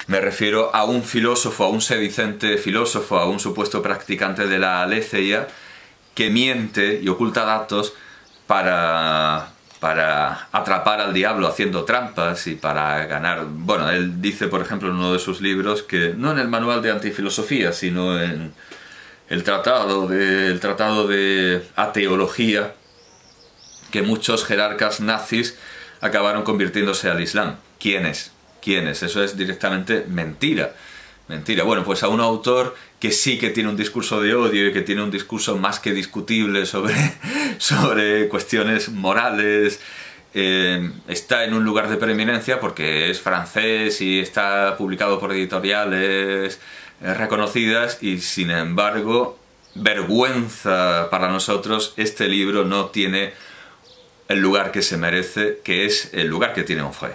Me refiero a un filósofo, a un sedicente filósofo, a un supuesto practicante de la aletheia que miente y oculta datos para atrapar al diablo haciendo trampas y para ganar... Bueno, él dice, por ejemplo, en uno de sus libros, que no en el manual de antifilosofía, sino en el tratado de ateología, que muchos jerarcas nazis acabaron convirtiéndose al Islam. ¿Quiénes? ¿Quiénes? Eso es directamente mentira. Mentira. Bueno, pues a un autor que sí que tiene un discurso de odio y que tiene un discurso más que discutible sobre cuestiones morales, está en un lugar de preeminencia porque es francés y está publicado por editoriales reconocidas, y sin embargo, vergüenza para nosotros, este libro no tiene el lugar que se merece, que es el lugar que tiene Onfray.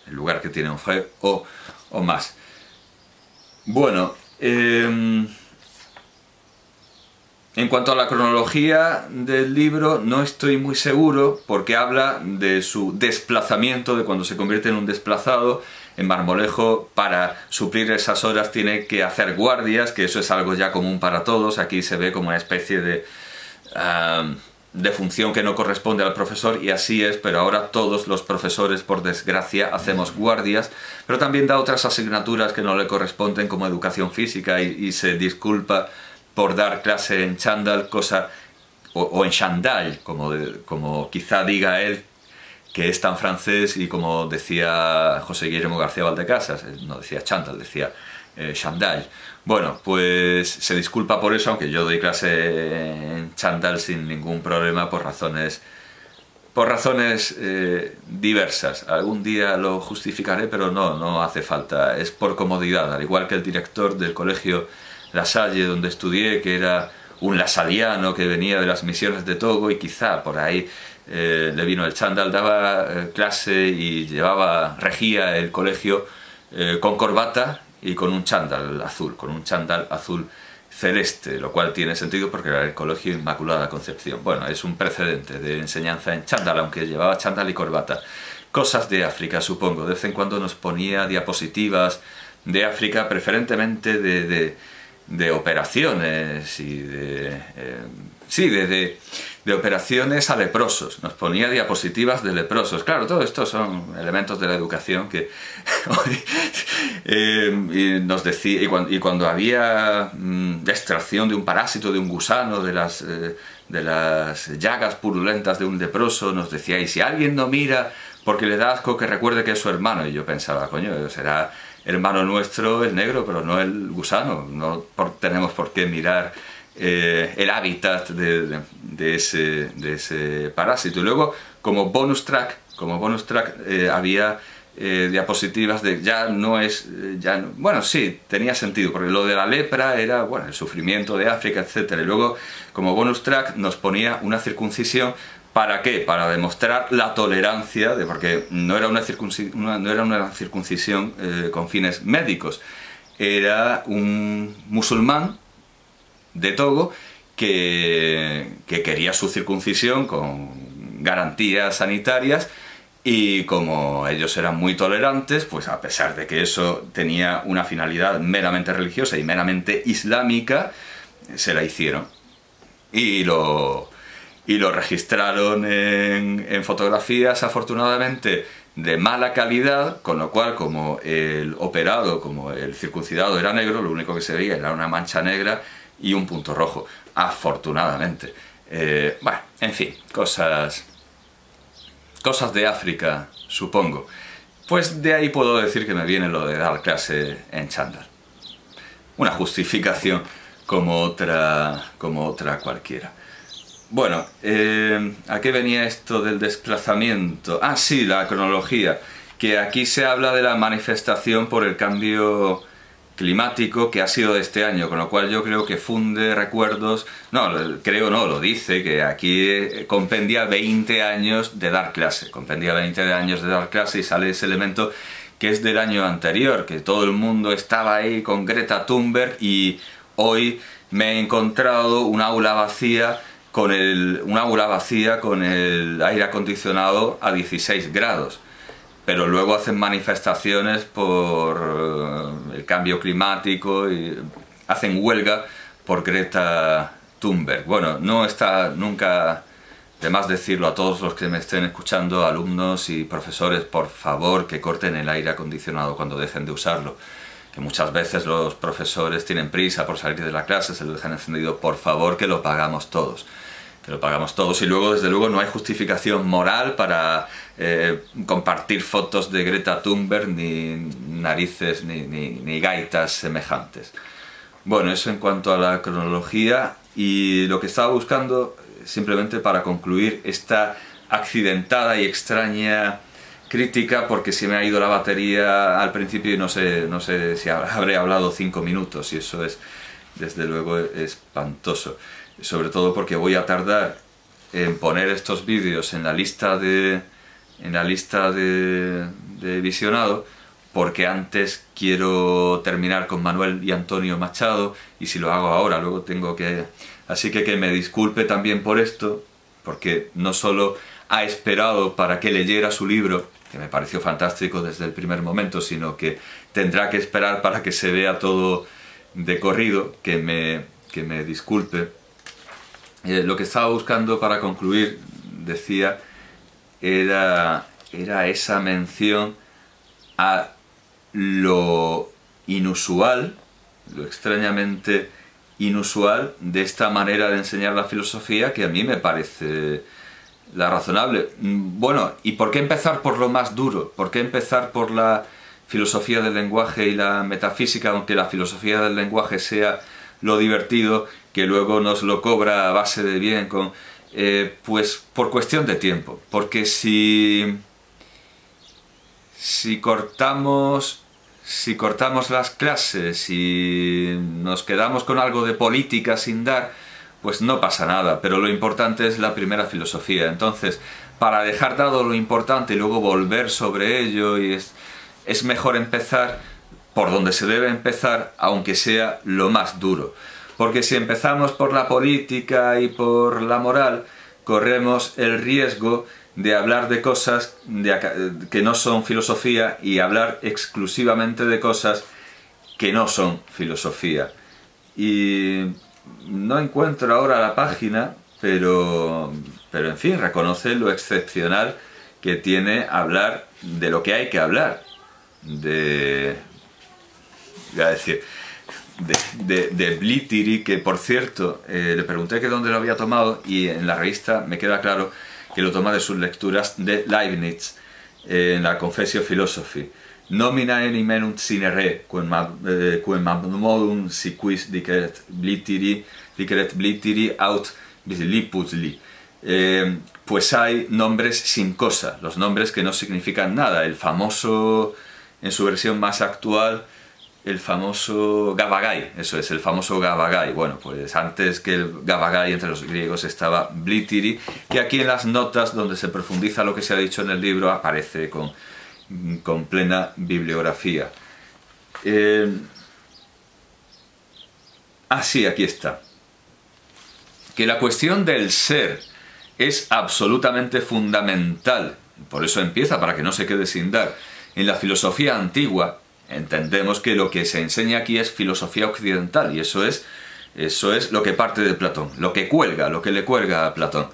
El lugar que tiene Onfray o más. Bueno, en cuanto a la cronología del libro, no estoy muy seguro, porque habla de su desplazamiento, de cuando se convierte en un desplazado. En Marmolejo, para suplir esas horas, tiene que hacer guardias, que eso es algo ya común para todos. Aquí se ve como una especie de función que no corresponde al profesor, y así es, pero ahora todos los profesores, por desgracia, hacemos guardias, pero también da otras asignaturas que no le corresponden, como educación física, y se disculpa por dar clase en chándal, o en chandal, como quizá diga él, que es tan francés, y como decía José Guillermo García Valdecasas, no decía chándal, decía chandal. Bueno, pues se disculpa por eso, aunque yo doy clase en chándal sin ningún problema por razones diversas. Algún día lo justificaré, pero no hace falta, es por comodidad. Al igual que el director del colegio La Salle, donde estudié, que era un lasaliano que venía de las misiones de Togo, y quizá por ahí le vino el chándal, daba clase y regía el colegio con corbata y con un chándal azul celeste, lo cual tiene sentido porque era el colegio Inmaculada Concepción. Bueno, es un precedente de enseñanza en chándal, aunque llevaba chándal y corbata. Cosas de África, supongo. De vez en cuando nos ponía diapositivas de África, preferentemente de operaciones y de operaciones a leprosos. Nos ponía diapositivas de leprosos. Claro, todo esto son elementos de la educación que y nos decía, y cuando había extracción de un parásito, de un gusano, de las llagas purulentas de un leproso, nos decía: y si alguien no mira porque le da asco, que recuerde que es su hermano. Y yo pensaba, coño, será hermano nuestro el negro, pero no el gusano. No tenemos por qué mirar el hábitat de ese parásito. Y luego, como bonus track había diapositivas de... bueno, sí, tenía sentido, porque lo de la lepra era, bueno, el sufrimiento de África, etc. Y luego, como bonus track, nos ponía una circuncisión. ¿Para qué? Para demostrar la tolerancia, porque no era una circuncisión con fines médicos. Era un musulmán de Togo que quería su circuncisión con garantías sanitarias, y como ellos eran muy tolerantes, pues a pesar de que eso tenía una finalidad meramente religiosa y meramente islámica, se la hicieron. Y lo registraron en fotografías, afortunadamente de mala calidad, con lo cual, como el circuncidado era negro, lo único que se veía era una mancha negra y un punto rojo, afortunadamente. Bueno, en fin, cosas de África, supongo. Pues de ahí puedo decir que me viene lo de dar clase en chándal. Una justificación como otra cualquiera. Bueno, ¿a qué venía esto del desplazamiento? Ah, sí, la cronología, que aquí se habla de la manifestación por el cambio climático que ha sido de este año, con lo cual yo creo que funde recuerdos, lo dice, que aquí compendia 20 años de dar clase, y sale ese elemento que es del año anterior, que todo el mundo estaba ahí con Greta Thunberg, y hoy me he encontrado un aula vacía con el aire acondicionado a 16 grados. pero luego hacen manifestaciones por el cambio climático y hacen huelga por Greta Thunberg. Bueno, no está nunca de más decirlo a todos los que me estén escuchando, alumnos y profesores, por favor, que corten el aire acondicionado cuando dejen de usarlo. Que muchas veces los profesores tienen prisa por salir de la clase, se lo dejan encendido. Por favor, que lo pagamos todos. Que lo pagamos todos. Y luego, desde luego, no hay justificación moral para compartir fotos de Greta Thunberg, ni narices, ni gaitas semejantes. Bueno, eso en cuanto a la cronología. Y lo que estaba buscando, simplemente para concluir esta accidentada y extraña crítica, porque se me ha ido la batería al principio y no sé si habré hablado 5 minutos, y eso es, desde luego, espantoso. Sobre todo porque voy a tardar en poner estos vídeos en la lista de visionado, porque antes quiero terminar con Manuel y Antonio Machado, y si lo hago ahora luego tengo que... Así que me disculpe también por esto, porque no solo ha esperado para que leyera su libro, que me pareció fantástico desde el primer momento, sino que tendrá que esperar para que se vea todo de corrido, que me disculpe. Lo que estaba buscando para concluir, decía, era esa mención a lo inusual, lo extrañamente inusual de esta manera de enseñar la filosofía, que a mí me parece la razonable. Bueno, ¿y por qué empezar por lo más duro? ¿Por qué empezar por la filosofía del lenguaje y la metafísica, aunque la filosofía del lenguaje sea lo divertido, que luego nos lo cobra a base de bien? Pues por cuestión de tiempo, porque si cortamos las clases y nos quedamos con algo de política sin dar, pues no pasa nada, pero lo importante es la primera filosofía. Entonces, para dejar dado lo importante y luego volver sobre ello, y es mejor empezar por donde se debe empezar, aunque sea lo más duro. Porque si empezamos por la política y por la moral, corremos el riesgo de hablar de cosas que no son filosofía y hablar exclusivamente de cosas que no son filosofía. Y no encuentro ahora la página, pero en fin, reconoce lo excepcional que tiene hablar de lo que hay que hablar. De Blitiri, que por cierto, le pregunté que dónde lo había tomado, y en la revista me queda claro que lo toma de sus lecturas de Leibniz, en la Confessio Philosophiae. Nomina enim sine re, quem modum si quis diceret Blitiri aut lipusli. Pues hay nombres sin cosa, los nombres que no significan nada. El famoso, en su versión más actual, el famoso Gavagai, eso es, el famoso Gavagai. Bueno, pues antes que el Gavagai entre los griegos estaba Blitiri, que aquí en las notas, donde se profundiza lo que se ha dicho en el libro, aparece con plena bibliografía. Sí, aquí está. Que la cuestión del ser es absolutamente fundamental, por eso empieza, para que no se quede sin dar. En la filosofía antigua entendemos que lo que se enseña aquí es filosofía occidental, y eso es lo que parte de Platón, lo que le cuelga a Platón.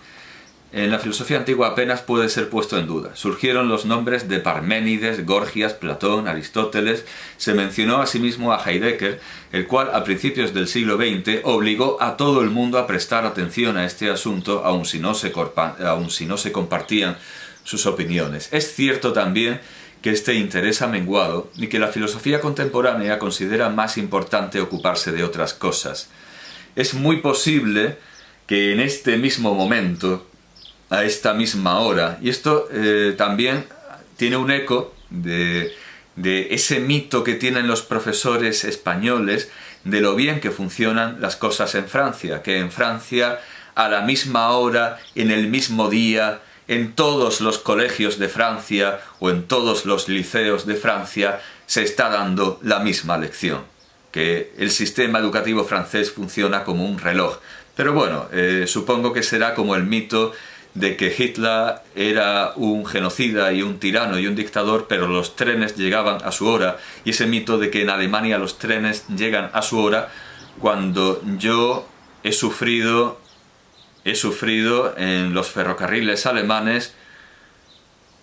En la filosofía antigua apenas puede ser puesto en duda. Surgieron los nombres de Parménides, Gorgias, Platón, Aristóteles. Se mencionó asimismo a Heidegger, el cual a principios del siglo XX obligó a todo el mundo a prestar atención a este asunto, aun si no se compartían sus opiniones. Es cierto también que este interés ha menguado y que la filosofía contemporánea considera más importante ocuparse de otras cosas. Es muy posible que en este mismo momento, a esta misma hora, y esto también tiene un eco de ese mito que tienen los profesores españoles de lo bien que funcionan las cosas en Francia, que en Francia a la misma hora, en el mismo día, en todos los colegios de Francia o en todos los liceos de Francia se está dando la misma lección, que el sistema educativo francés funciona como un reloj. Pero bueno, supongo que será como el mito de que Hitler era un genocida y un tirano y un dictador, pero los trenes llegaban a su hora, y ese mito de que en Alemania los trenes llegan a su hora, cuando yo he sufrido en los ferrocarriles alemanes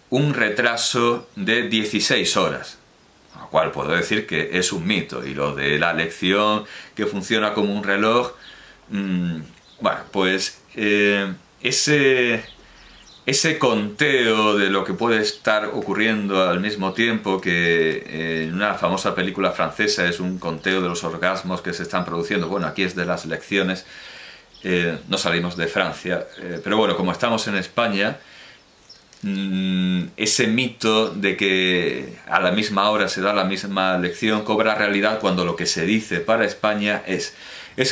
un retraso de 16 horas, lo cual puedo decir que es un mito. Y lo de la lección que funciona como un reloj, bueno, pues ese conteo de lo que puede estar ocurriendo al mismo tiempo, que en una famosa película francesa es un conteo de los orgasmos que se están produciendo, bueno, aquí es de las lecciones, no salimos de Francia, pero bueno, como estamos en España, ese mito de que a la misma hora se da la misma lección cobra realidad cuando lo que se dice para España es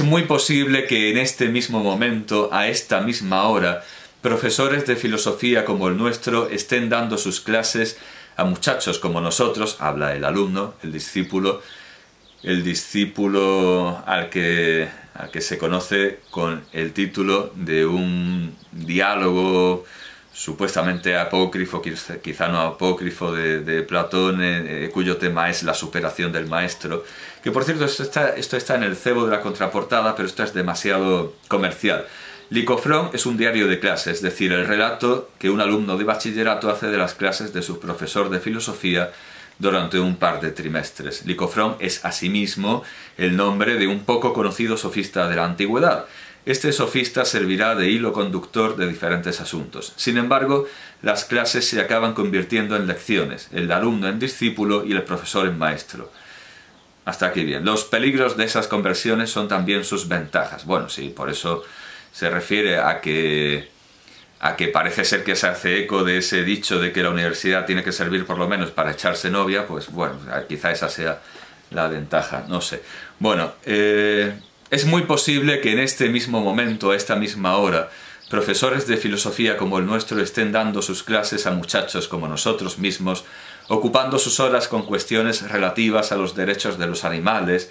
muy posible que en este mismo momento, a esta misma hora, profesores de filosofía como el nuestro estén dando sus clases a muchachos como nosotros, habla el alumno, el discípulo al que se conoce con el título de un diálogo supuestamente apócrifo, quizá no apócrifo, de Platón, cuyo tema es la superación del maestro, que por cierto esto está en el cebo de la contraportada, pero esto es demasiado comercial. Licofrón es un diario de clase, es decir, el relato que un alumno de bachillerato hace de las clases de su profesor de filosofía durante un par de trimestres. Licofrón es asimismo el nombre de un poco conocido sofista de la antigüedad. Este sofista servirá de hilo conductor de diferentes asuntos. Sin embargo, las clases se acaban convirtiendo en lecciones, el alumno en discípulo y el profesor en maestro. Hasta aquí bien. Los peligros de esas conversiones son también sus ventajas. Bueno, sí, por eso se refiere a que parece ser que se hace eco de ese dicho de que la universidad tiene que servir por lo menos para echarse novia, pues bueno, quizá esa sea la ventaja, no sé. Bueno, es muy posible que en este mismo momento, a esta misma hora, profesores de filosofía como el nuestro estén dando sus clases a muchachos como nosotros mismos, ocupando sus horas con cuestiones relativas a los derechos de los animales,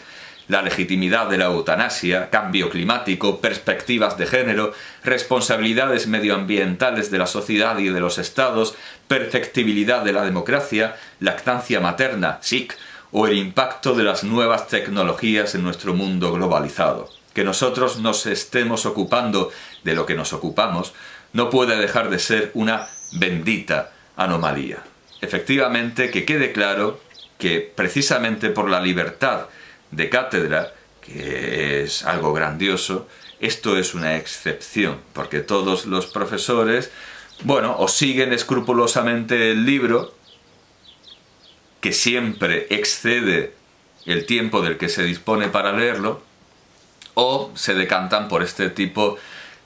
la legitimidad de la eutanasia, cambio climático, perspectivas de género, responsabilidades medioambientales de la sociedad y de los estados, perfectibilidad de la democracia, lactancia materna, SIC, o el impacto de las nuevas tecnologías en nuestro mundo globalizado. Que nosotros nos estemos ocupando de lo que nos ocupamos no puede dejar de ser una bendita anomalía. Efectivamente, que quede claro que precisamente por la libertad de cátedra, que es algo grandioso, esto es una excepción, porque todos los profesores, bueno, o siguen escrupulosamente el libro, que siempre excede el tiempo del que se dispone para leerlo, o se decantan por este tipo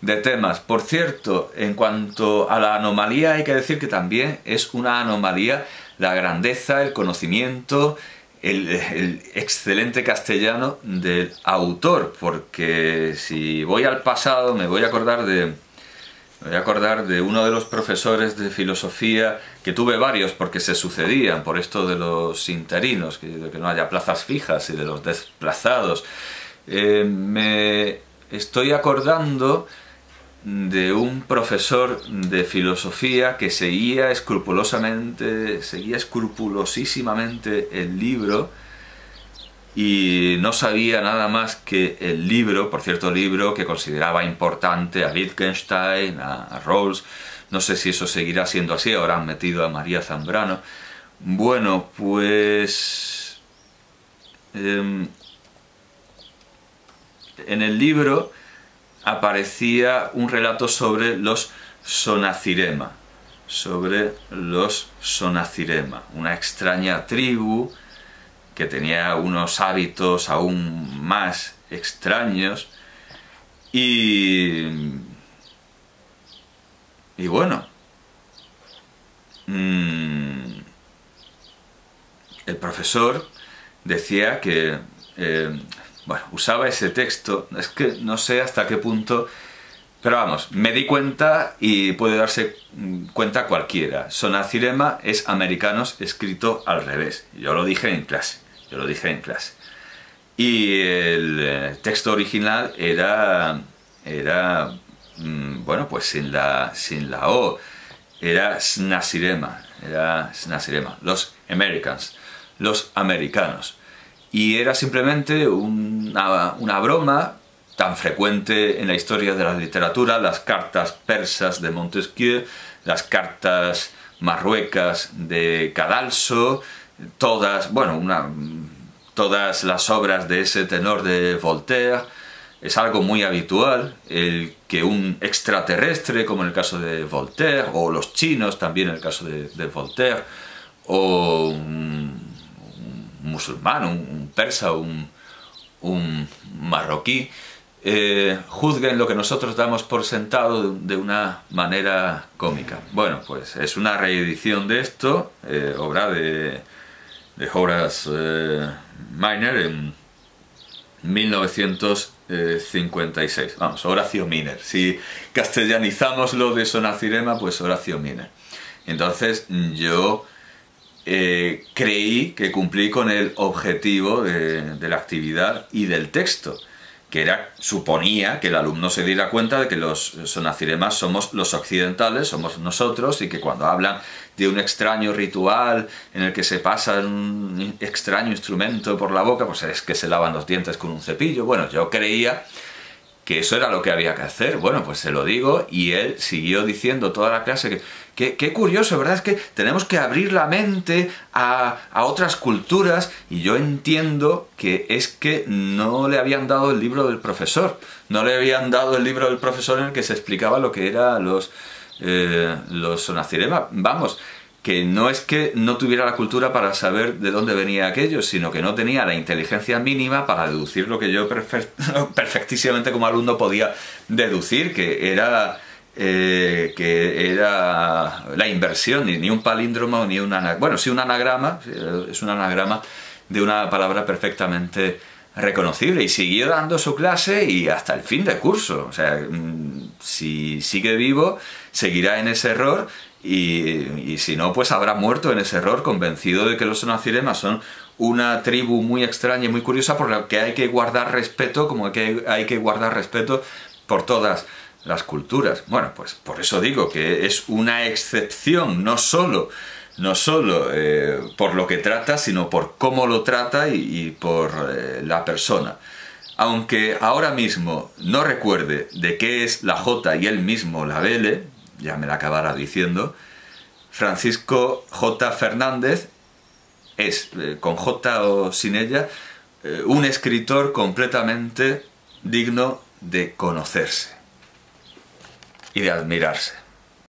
de temas. Por cierto, en cuanto a la anomalía, hay que decir que también es una anomalía la grandeza, el conocimiento, el excelente castellano del autor, porque si voy al pasado me voy a acordar de uno de los profesores de filosofía, que tuve varios porque se sucedían por esto de los interinos, de que no haya plazas fijas, y de los desplazados. Me estoy acordando de un profesor de filosofía que seguía escrupulosísimamente el libro y no sabía nada más que el libro, por cierto libro que consideraba importante a Wittgenstein, a Rawls. No sé si eso seguirá siendo así, ahora han metido a María Zambrano. Bueno, pues en el libro aparecía un relato sobre los Sonacirema, una extraña tribu que tenía unos hábitos aún más extraños y bueno, el profesor decía que bueno, usaba ese texto, es que no sé hasta qué punto, pero vamos, me di cuenta y puede darse cuenta cualquiera. Sonacirema es americanos escrito al revés. Yo lo dije en clase, Y el texto original era bueno, pues sin la O, era Snasirema, los Americans, los americanos. Y era simplemente una broma tan frecuente en la historia de la literatura, las cartas persas de Montesquieu, las cartas marruecas de Cadalso, todas, bueno, todas las obras de ese tenor de Voltaire. Es algo muy habitual el que un extraterrestre, como en el caso de Voltaire, o los chinos también en el caso de Voltaire, o un musulmán, un persa, un marroquí, juzguen lo que nosotros damos por sentado de una manera cómica. Bueno, pues es una reedición de esto, obra de Horace Miner en 1956. Vamos, Horacio Miner. Si castellanizamos lo de Sonacirema, pues Horacio Miner. Entonces yo creí que cumplí con el objetivo de la actividad y del texto, que suponía que el alumno se diera cuenta de que los sonaciremas somos los occidentales, somos nosotros, y que cuando hablan de un extraño ritual en el que se pasa un extraño instrumento por la boca, pues es que se lavan los dientes con un cepillo. Bueno, yo creía que eso era lo que había que hacer. Bueno, pues se lo digo, y él siguió diciendo toda la clase que qué curioso, ¿verdad? Es que tenemos que abrir la mente a otras culturas, y yo entiendo que es que no le habían dado el libro del profesor, no le habían dado el libro del profesor en el que se explicaba lo que eran los sonacirema. Vamos, que no es que no tuviera la cultura para saber de dónde venía aquello, sino que no tenía la inteligencia mínima para deducir lo que yo perfectísimamente como alumno podía deducir, que era la inversión, ni un palíndromo, ni un anagrama. Bueno, sí, un anagrama, es un anagrama de una palabra perfectamente reconocible, y siguió dando su clase y hasta el fin de curso. O sea, si sigue vivo, seguirá en ese error, y si no, pues habrá muerto en ese error, convencido de que los sonaciremas son una tribu muy extraña y muy curiosa por la que hay que guardar respeto, como que hay que guardar respeto por todas las culturas. Bueno, pues por eso digo que es una excepción, no solo por lo que trata, sino por cómo lo trata y por la persona. Aunque ahora mismo no recuerde de qué es la J y él mismo la BL, ya me la acabará diciendo, Francisco J. Fernández es, con J o sin ella, un escritor completamente digno de conocerse y de admirarse.